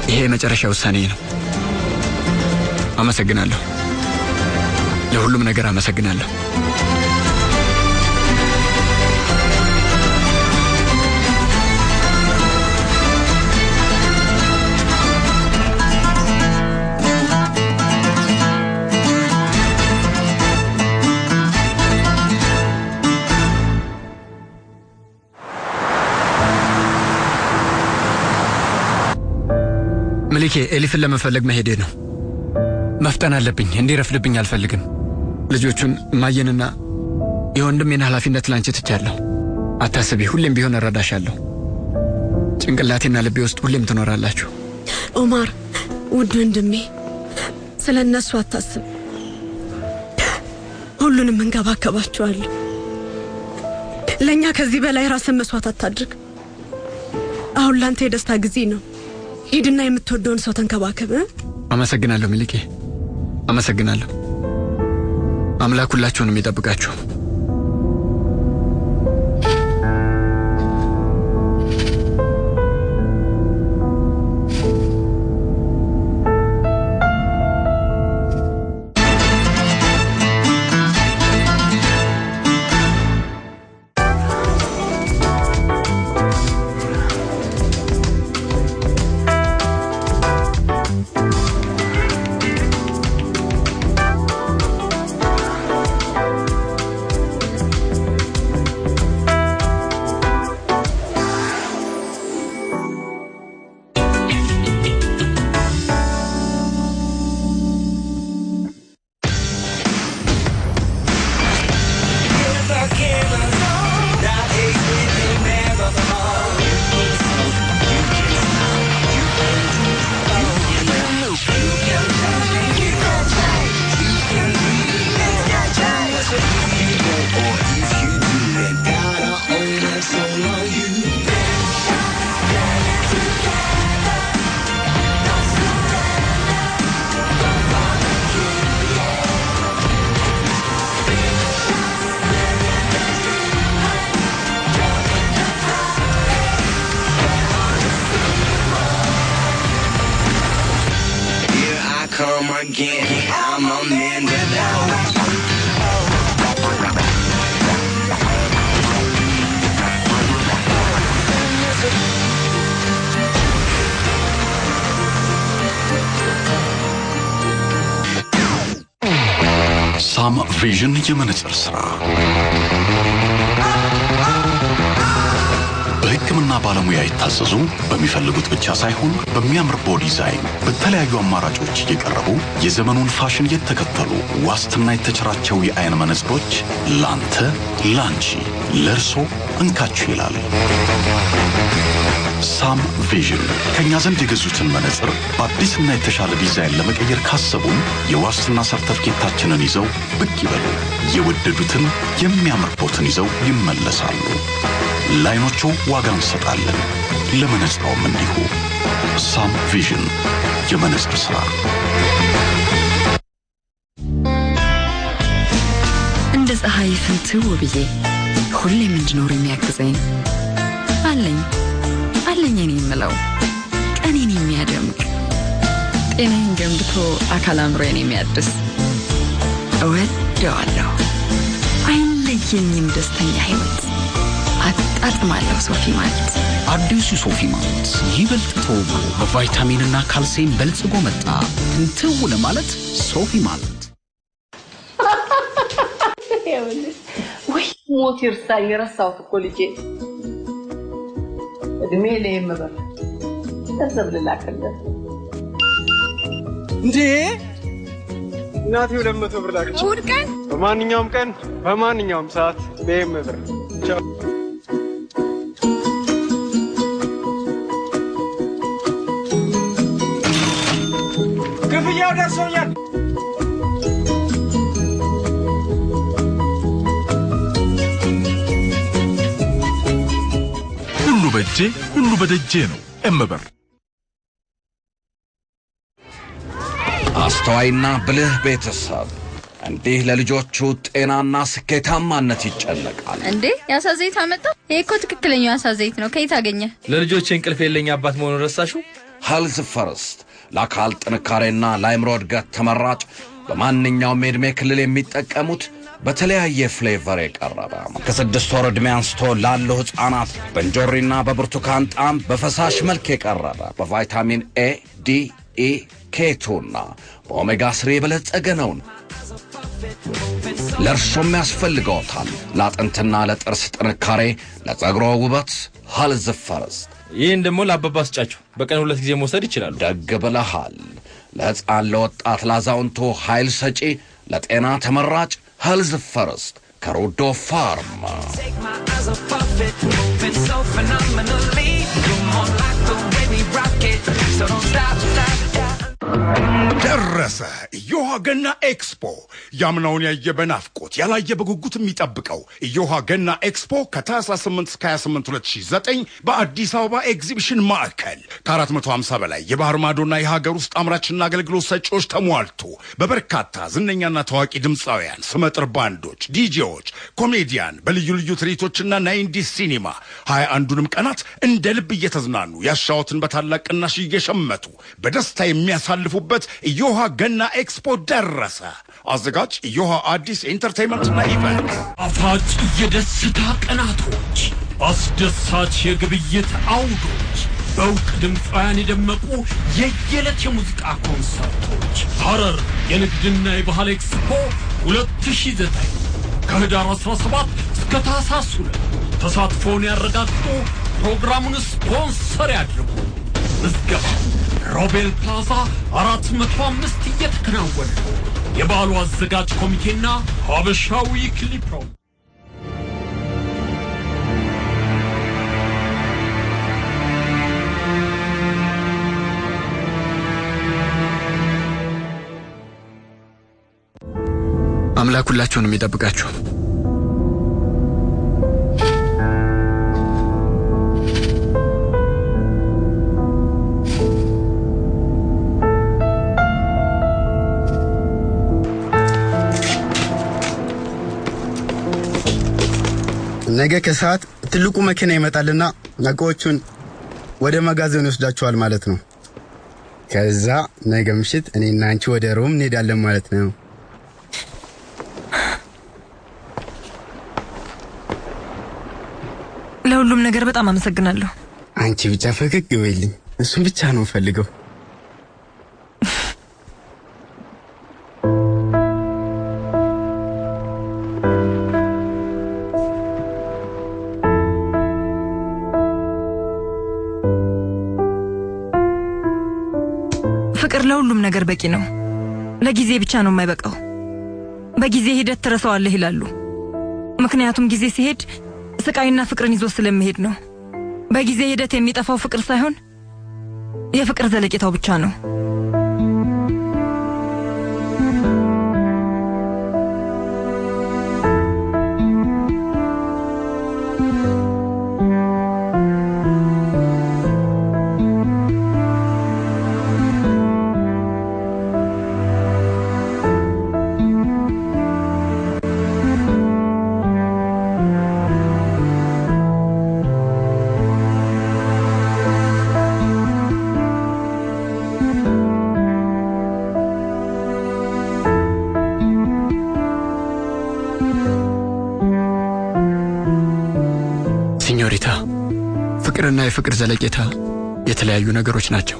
ይሄ የመጨረሻ ውሳኔ ነው። አመሰግናለሁ። ለሁሉም ነገር አመሰግናለሁ። መሊኬ ኤሊፍን ለመፈለግ መሄዴ ነው። መፍጠን አለብኝ። እንዲረፍድብኝ አልፈልግም። ልጆቹን ማየንና የወንድሜን ኃላፊነት ላንቺ ትቻለሁ። አታስቢ፣ ሁሌም ቢሆን እረዳሻለሁ። ጭንቅላቴና ልቤ ውስጥ ሁሌም ትኖራላችሁ። ኡማር ውድ ወንድሜ፣ ስለ እነሱ አታስብ። ሁሉንም እንከባከባቸዋለሁ። ለእኛ ከዚህ በላይ ራስን መስዋዕት አታድርግ። አሁን ላንተ የደስታ ጊዜ ነው። ሂድና የምትወደውን ሰው ተንከባከብ። አመሰግናለሁ ሚሊኬ፣ አመሰግናለሁ። አምላክ ሁላችሁንም ይጠብቃችሁ። ሳም ቪዥን የመነጽር ሥራ በሕክምና ባለሙያ የታዘዙ በሚፈልጉት ብቻ ሳይሆን በሚያምር ቦዲ ዲዛይን በተለያዩ አማራጮች የቀረቡ የዘመኑን ፋሽን የተከተሉ ዋስትና የተቸራቸው የአይን መነጽሮች ላንተ፣ ላንቺ፣ ለርሶ እንካችሁ ይላል። ሳም ቪዥን ከኛ ዘንድ የገዙትን መነጽር በአዲስና የተሻለ ዲዛይን ለመቀየር ካሰቡም የዋስትና ሰርተፍኬታችንን ይዘው ብቅ ይበሉ። የወደዱትን የሚያምርቦትን ይዘው ይመለሳሉ። ላይኖቹ ዋጋ እንሰጣለን፣ ለመነጽሮም እንዲሁ። ሳም ቪዥን የመነጽር ሥራ። እንደ ፀሐይ ፍንትው ብዬ ሁሌም እንድኖር የሚያግዘኝ አለኝ እኔ የምለው ቀኔን የሚያደምቅ ጤናዬን ገንብቶ አካል አምሮዬን የሚያድስ እወደዋለሁ። አይለየኝም ደስተኛ ሕይወት አጣጥማለሁ። ሶፊ ማልት። አዲሱ ሶፊ ማልት ይበልጥ ተውቦ በቫይታሚንና ካልሲየም በልጽጎ መጣ። እንትው ለማለት ሶፊ ማልት። ወይ ሞት ይርሳኝ፣ ረሳሁት እኮ ልጄ። እድሜ ለየምበር ገንዘብ ልላክልህ እንዴ? እናቴ 200 ብር ላከች። እሑድ ቀን በማንኛውም ቀን በማንኛውም ሰዓት በየም ብር። ቻው። ክፍያው ደርሶኛል። በጄ ሁሉ በደጄ ነው። እምበር አስተዋይና ብልህ ቤተሰብ እንዲህ ለልጆቹ ጤናና ስኬታማነት ይጨነቃል። እንዴ ያሳ ዘይት አመጣ? ይሄ እኮ ትክክለኛው ያሳ ዘይት ነው። ከየት አገኘ? ለልጆቼ እንቅልፍ የለኝ አባት መሆኑን ረሳሽው? ሄልዝ ፈርስት ለአካል ጥንካሬና ለአእምሮ እድገት ተመራጭ፣ በማንኛውም የዕድሜ ክልል የሚጠቀሙት በተለያየ ፍሌቨር የቀረበ ከ6 ወር ዕድሜ አንስቶ ላሉ ሕፃናት በእንጆሪና በብርቱካን ጣዕም በፈሳሽ መልክ የቀረበ በቫይታሚን ኤ፣ ዲ፣ ኢ፣ ኬቱና በኦሜጋ 3 የበለጸገ ነው። ለእርሶም ያስፈልገዎታል። ለአጥንትና ለጥርስ ጥንካሬ፣ ለፀጉሮ ውበት ሄልዝ ፈርስት። ይህን ደግሞ ለአባባ ስጫቸው። በቀን 2 ጊዜ መውሰድ ይችላሉ። ደግ ብለሃል። ለሕፃን፣ ለወጣት፣ ለአዛውንቱ ኃይል ሰጪ፣ ለጤና ተመራጭ ሄልዝ ፈርስት ከሩዶ ፋርም። ደረሰ እዮሃ ገና ኤክስፖ። ያምናውን ያየ በናፍቆት ያላየ በጉጉት የሚጠብቀው እዮሃ ገና ኤክስፖ ከታህሳስ 8 እስከ 28 2009 በአዲስ አበባ ኤግዚቢሽን ማዕከል ከ450 በላይ የባህር ማዶና የሀገር ውስጥ አምራችና አገልግሎት ሰጪዎች ተሟልቶ በበርካታ ዝነኛና ታዋቂ ድምፃውያን፣ ስመጥር ባንዶች፣ ዲጄዎች፣ ኮሜዲያን በልዩ ልዩ ትርኢቶችና ናይንዲ ሲኒማ 21ዱንም ቀናት እንደ ልብ እየተዝናኑ ያሻዎትን በታላቅ ቅናሽ እየሸመቱ በደስታ የሚያሳልፉበት እዮሃ ገና ኤክስፖ ደረሰ። አዘጋጅ እዮሃ አዲስ ኢንተርቴይንመንትና ኢቨንት። አፋጭ የደስታ ቀናቶች፣ አስደሳች የግብይት አውዶች፣ በእውቅ ድምፃውያን የደመቁ የየዕለት የሙዚቃ ኮንሰርቶች። ሐረር የንግድና የባህል ኤክስፖ 2009 ከህዳር 17 እስከ ታህሳስ 2 ተሳትፎውን ያረጋግጡ። ፕሮግራሙን ስፖንሰር ያድርጉ። ምዝገባ ሮቤል ፕላዛ 405 እየተከናወነ ነው። የበዓሉ አዘጋጅ ኮሚቴና ሀበሻዊ ክሊፕ ነው። አምላክ ሁላችሁንም ይጠብቃችሁ። ነገ ከሰዓት ትልቁ መኪና ይመጣልና እቃዎቹን ወደ መጋዘን ይወስዳቸዋል ማለት ነው። ከዛ ነገ ምሽት እኔና አንቺ ወደ ሮም እንሄዳለን ማለት ነው። ለሁሉም ነገር በጣም አመሰግናለሁ። አንቺ ብቻ ፈገግ በይልኝ። እሱን ብቻ ነው ፈልገው። ፍቅር ለሁሉም ነገር በቂ ነው። ለጊዜ ብቻ ነው የማይበቃው። በጊዜ ሂደት ትረሳዋለህ ይላሉ። ምክንያቱም ጊዜ ሲሄድ ስቃይና ፍቅርን ይዞ ስለሚሄድ ነው። በጊዜ ሂደት የሚጠፋው ፍቅር ሳይሆን የፍቅር ዘለቄታው ብቻ ነው። ሲኞሪታ፣ ፍቅርና የፍቅር ዘለቄታ የተለያዩ ነገሮች ናቸው።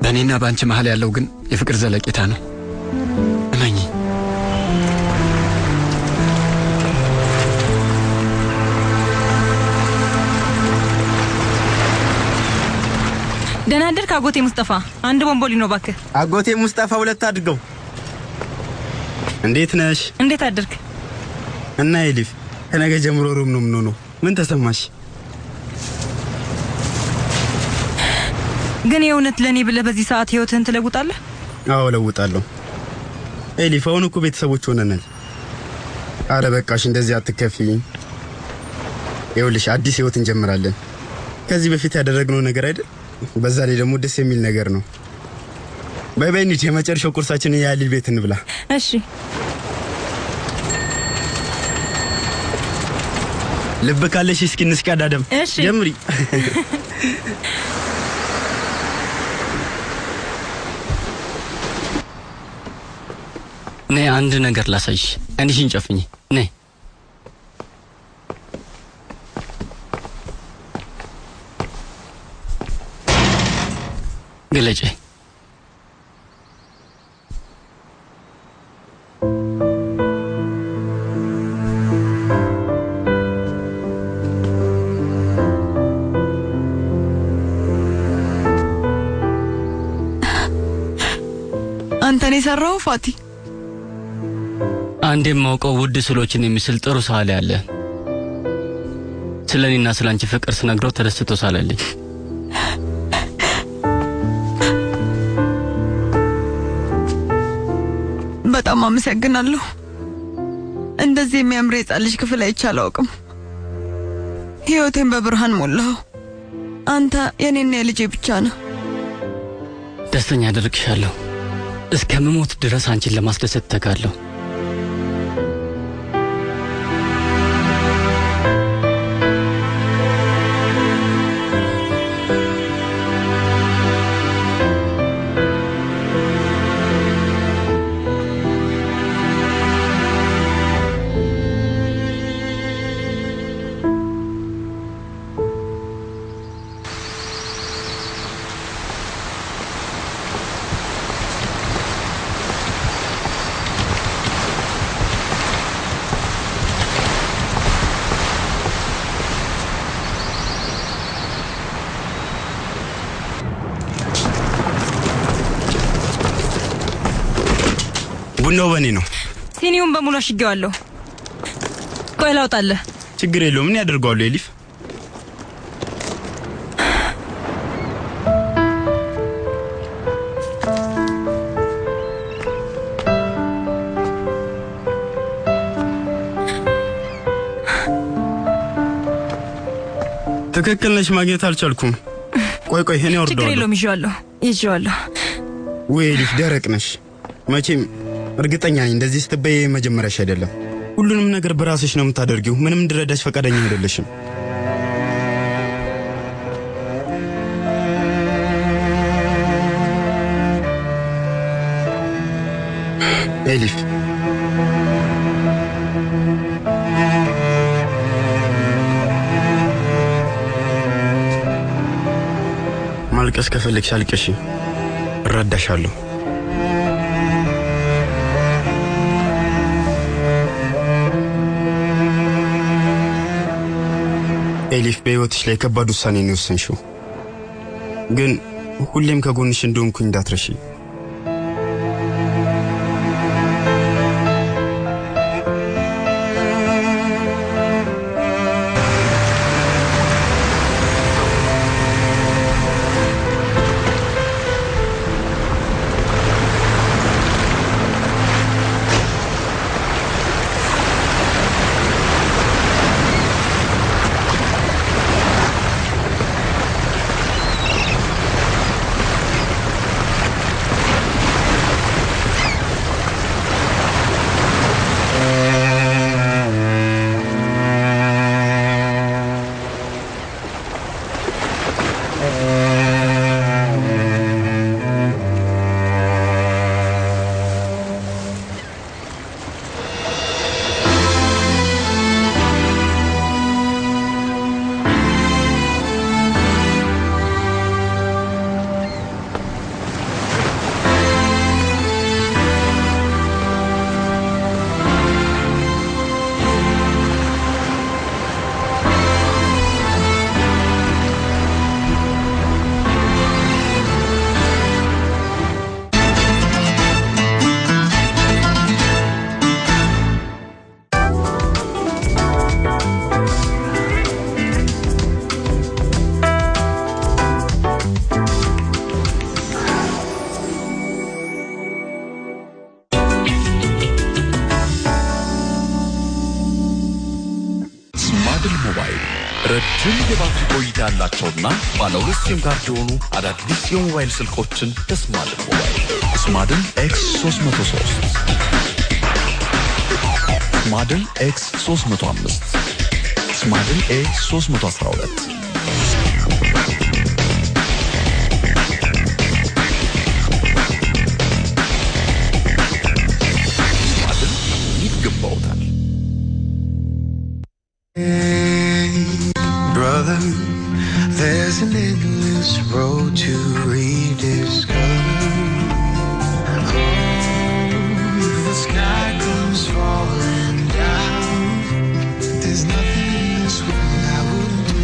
በእኔና በአንቺ መሃል ያለው ግን የፍቅር ዘለቄታ ነው። እመኚ። ደህና አደርክ አጎቴ ሙስጠፋ? አንድ ቦምቦሊኖ እባክህ። አጎቴ ሙስጠፋ 2 አድርገው። እንዴት ነሽ? እንዴት አደርክ? እና ኤሊፍ ከነገ ጀምሮ ሮም ነው የምንሆነው። ምን ተሰማሽ? ግን የእውነት ለኔ ብለህ በዚህ ሰዓት ህይወትህን ትለውጣለህ? አዎ ለውጣለሁ። ኤሊፍ አሁን እኮ ቤተሰቦች ሆነናል። አረ በቃሽ፣ እንደዚህ አትከፊኝ። ይኸውልሽ አዲስ ህይወት እንጀምራለን። ከዚህ በፊት ያደረግነው ነገር አይደል? በዛ ላይ ደግሞ ደስ የሚል ነገር ነው። ባይ ባይ እንሂድ። የመጨረሻው ቁርሳችንን ያሊል ቤት እንብላ። እሺ። ልብ ካለሽ እስኪ እንስቃዳደም። እሺ ጀምሪ። ነይ አንድ ነገር ላሳይሽ። አይንሽን ጨፍኝ። ነይ ግለጪ። አንተን የሰራው ፋቲ? አንድ የማውቀው ውድ ስዕሎችን የሚስል ጥሩ ሰዓሊ አለ። ስለኔና ስላንቺ ፍቅር ስነግረው ተደስቶ ሳለልኝ። በጣም አመሰግናለሁ። እንደዚህ የሚያምር የጻል ልጅ ክፍል አይቼ አላውቅም። ህይወቴን በብርሃን ሞላው። አንተ የኔና የልጄ ብቻ ነህ። ደስተኛ አደርግሻለሁ። እስከምሞት ድረስ አንቺን ለማስደሰት ተጋለሁ። ቡናው በኔ ነው። ሲኒውን በሙሉ አሽጌዋለሁ። ቆይ ላውጣልህ። ችግር የለውም። ምን ያደርጋሉ ኤሊፍ? ትክክል ነሽ። ማግኘት አልቻልኩም። ቆይ እኔ ወርደዋለሁ። ችግር የለውም። ይዤዋለሁ። ወይ ኤሊፍ ደረቅ ነሽ። መቼም እርግጠኛ ነኝ እንደዚህ ስትበይ መጀመሪያሽ አይደለም። ሁሉንም ነገር በራስሽ ነው የምታደርጊው። ምንም እንድረዳሽ ፈቃደኛ አይደለሽም። ኤሊፍ ማልቀስ ከፈለግሽ አልቅሺ፣ እረዳሻለሁ። ኤሊፍ በህይወትሽ ላይ ከባድ ውሳኔ ነው የወሰንሽው፣ ግን ሁሌም ከጎንሽ እንደሆንኩኝ እንዳትረሺ። ረጅም የባትሪ ቆይታ ያላቸውና ባለ 2 ሲም ካርድ የሆኑ አዳዲስ የሞባይል ስልኮችን ከስማድን ሞባይል ስማድን X303 ስማድን X305 ስማድን A312 ስማድን ይገባውታል። Brother, there's an endless road to rediscover. The sky comes falling down. There's nothing in this world I wouldn't do.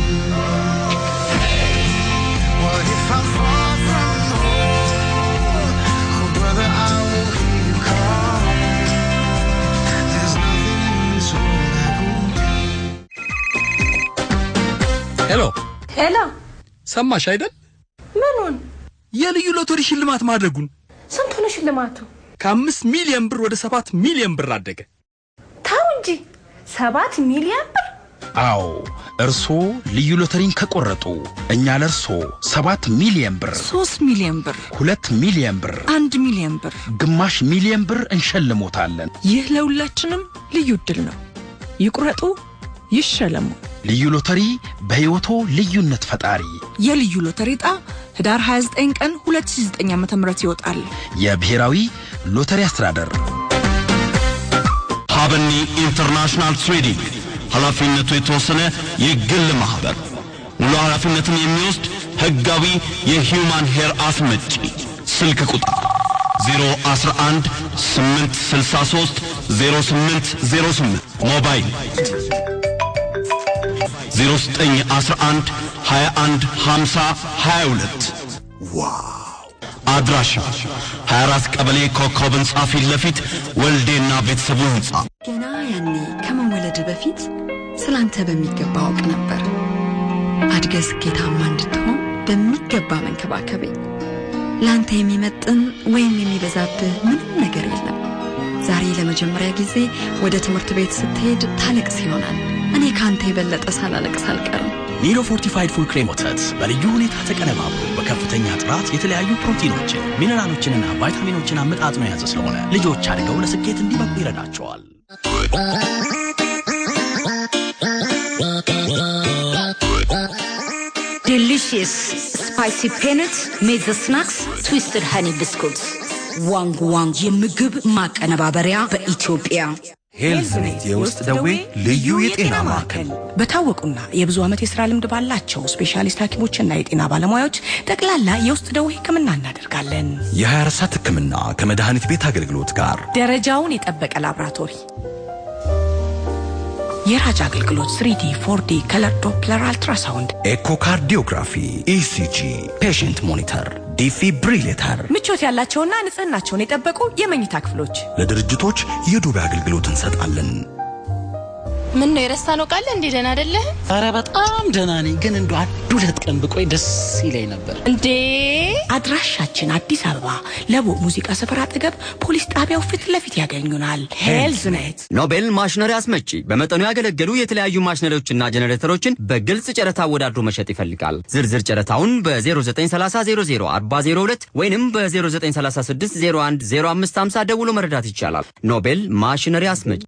What if I'm far from home? Oh, brother, I will hear you call. There's nothing in this world I wouldn't do. ሄሎ ሄሎ፣ ሰማሽ አይደል? ምኑን? የልዩ ሎተሪ ሽልማት ማድረጉን። ስንት ሆነ ሽልማቱ? ከ5 ሚሊዮን ብር ወደ 7 ሚሊዮን ብር አደገ። ታው እንጂ 7 ሚሊዮን ብር? አዎ፣ እርሶ ልዩ ሎተሪን ከቆረጡ እኛ ለርሶ 7 ሚሊዮን ብር፣ 3 ሚሊዮን ብር፣ 2 ሚሊዮን ብር፣ 1 ሚሊዮን ብር፣ ግማሽ ሚሊዮን ብር እንሸልሞታለን። ይህ ለሁላችንም ልዩ ዕድል ነው። ይቁረጡ፣ ይሸለሙ። ልዩ ሎተሪ በሕይወቶ ልዩነት ፈጣሪ። የልዩ ሎተሪ ዕጣ ህዳር 29 ቀን 2009 ዓ.ም ይወጣል። የብሔራዊ ሎተሪ አስተዳደር። ሀበኒ ኢንተርናሽናል ትሬዲንግ ኃላፊነቱ የተወሰነ የግል ማህበር ሙሉ ኃላፊነትን የሚወስድ ህጋዊ የሂውማን ሄር አስመጪ። ስልክ ቁጥር 011 863 0808 ሞባይል 0911 21 50 22 አድራሻ 24 ቀበሌ ኮከብ ህንጻ ፊት ለፊት ወልዴና ቤተሰቡ ህንጻ። ገና ያኔ ከመወለድ በፊት ስላንተ በሚገባ አውቅ ነበር። አድገህ ስኬታማ እንድትሆን በሚገባ መንከባከቤ። ላንተ የሚመጥን ወይም የሚበዛብህ ምንም ነገር የለም። ዛሬ ለመጀመሪያ ጊዜ ወደ ትምህርት ቤት ስትሄድ ታለቅስ ይሆናል። እኔ ካንተ የበለጠ ሳላለቅስ አልቀርም። ኒዶ ፎርቲፋይድ ፉል ክሬም ወተት በልዩ ሁኔታ ተቀነባብሮ በከፍተኛ ጥራት የተለያዩ ፕሮቲኖችን፣ ሚነራሎችንና ቫይታሚኖችን አመጣጥኖ የያዘ ስለሆነ ልጆች አድገው ለስኬት እንዲበቁ ይረዳቸዋል። Delicious spicy peanuts made the snacks twisted honey biscuits. ዋንግ ዋንግ የምግብ ማቀነባበሪያ በኢትዮጵያ ሄልዝኔት የውስጥ ደዌ ልዩ የጤና ማዕከል በታወቁና የብዙ ዓመት የሥራ ልምድ ባላቸው ስፔሻሊስት ሐኪሞችና የጤና ባለሙያዎች ጠቅላላ የውስጥ ደዌ ሕክምና እናደርጋለን። የ24 ሰዓት ሕክምና ከመድኃኒት ቤት አገልግሎት ጋር ደረጃውን የጠበቀ ላብራቶሪ፣ የራጅ አገልግሎት 3D 4D ከለር ዶፕለር አልትራሳውንድ፣ ኤኮካርዲዮግራፊ፣ ኢሲጂ፣ ፔሽንት ሞኒተር፣ ዲፊብሪሌተር፣ ምቾት ያላቸውና ንጽህናቸውን የጠበቁ የመኝታ ክፍሎች። ለድርጅቶች የዱቤ አገልግሎት እንሰጣለን። ምን ነው የረሳነው ቃል እንዴ? ደህና አይደለህ? ኧረ በጣም ደህና ነኝ፣ ግን እንደው 1-2 ቀን ብቆይ ደስ ይለኝ ነበር። እንዴ አድራሻችን አዲስ አበባ ለቡ ሙዚቃ ሰፈር አጠገብ ፖሊስ ጣቢያው ፊት ለፊት ያገኙናል። ሄልዝኔት ኖቤል ማሽነሪ አስመጪ በመጠኑ ያገለገሉ የተለያዩ ማሽነሪዎችና ጀነሬተሮችን በግልጽ ጨረታ ወዳድሮ መሸጥ ይፈልጋል። ዝርዝር ጨረታውን በ0930004002 ወይንም በ0936010550 ደውሎ መረዳት ይቻላል። ኖቤል ማሽነሪ አስመጪ።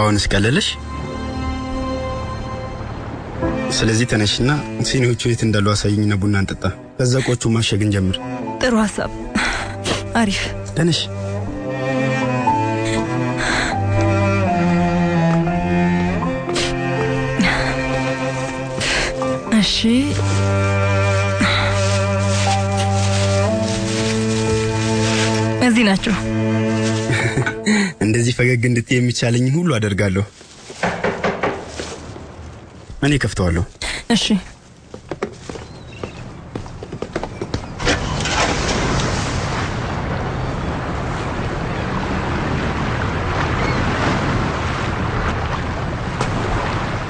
አሁንስ ቀለለሽ? ስለዚህ ተነሽና ሲኒዎቹ የት እንዳሉ አሳይኝና ቡና እንጠጣ። ከዛ ቆቹ ማሸግን ጀምር። ጥሩ ሐሳብ። አሪፍ። ተነሽ። እሺ እዚህ ናቸው። እንደዚህ ፈገግ እንድትይ የሚቻለኝን ሁሉ አደርጋለሁ። እኔ ከፍተዋለሁ። እሺ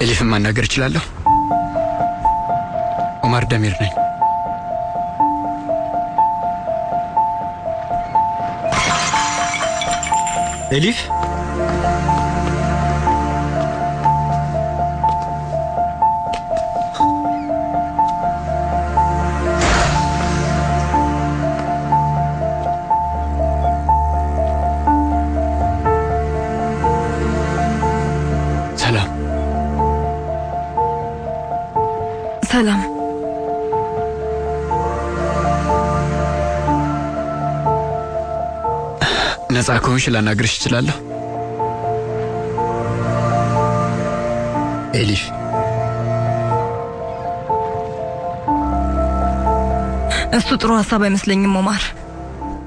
ኤሊፍን ማናገር እችላለሁ? ኦማር ደሚር ነኝ። ኤሊፍ ሰላም። ሰላም። ነፃ ከሆንሽ ላናግርሽ እችላለሁ? ኤሊፍ እሱ ጥሩ ሐሳብ አይመስለኝም ኦማር።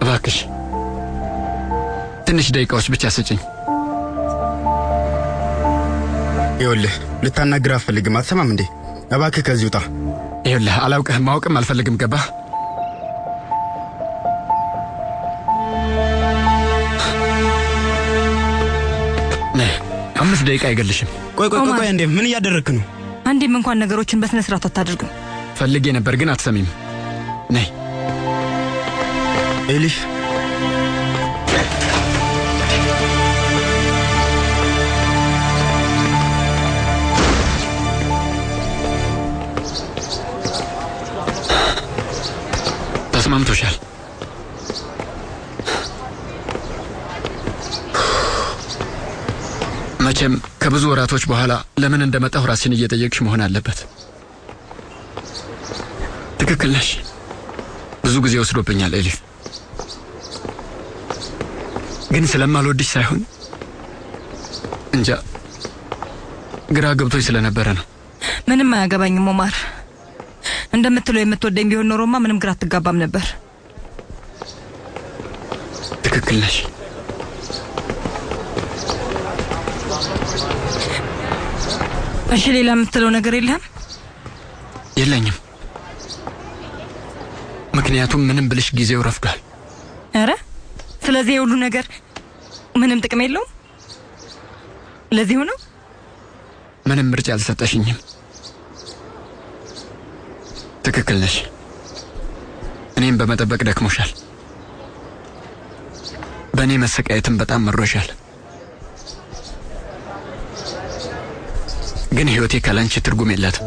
እባክሽ ትንሽ ደቂቃዎች ብቻ ስጭኝ። ይኸውልህ ልታናግር አትፈልግም? አትሰማም እንዴ? እባክህ ከዚህ ውጣ። ይኸውልህ አላውቅህም፣ ማወቅም አልፈልግም። ገባህ? አምስት ደቂቃ አይገልሽም። ቆይ እንዴ ምን እያደረግክ ነው? አንዴም እንኳን ነገሮችን በስነ ስርዓት አታደርግም። ፈልጌ ነበር ግን አትሰሚም። ነይ ኤሊፍ። ተስማምቶሻል? መቼም ከብዙ ወራቶች በኋላ ለምን እንደመጣሁ ራስሽን እየጠየቅሽ መሆን አለበት። ትክክል ነሽ። ብዙ ጊዜ ወስዶብኛል ኤሊፍ፣ ግን ስለማልወድሽ ሳይሆን እንጃ ግራ ገብቶኝ ስለነበረ ነው። ምንም አያገባኝም ኦማር። እንደምትለው የምትወደኝ ቢሆን ኖሮማ ምንም ግራ አትጋባም ነበር። ትክክል ነሽ። እሺ ሌላ የምትለው ነገር የለም? የለኝም። ምክንያቱም ምንም ብልሽ ጊዜው ረፍዷል። ኧረ ስለዚህ የሁሉ ነገር ምንም ጥቅም የለውም። ለዚሁ ነው ምንም ምርጫ አልሰጠሽኝም። ትክክል ነሽ። እኔም በመጠበቅ ደክሞሻል። በእኔ መሰቃየትም በጣም መሮሻል። ግን ህይወቴ ካላንቺ ትርጉም የላትም።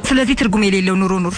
ስለዚህ ትርጉም የሌለው ኑሮ ኑር።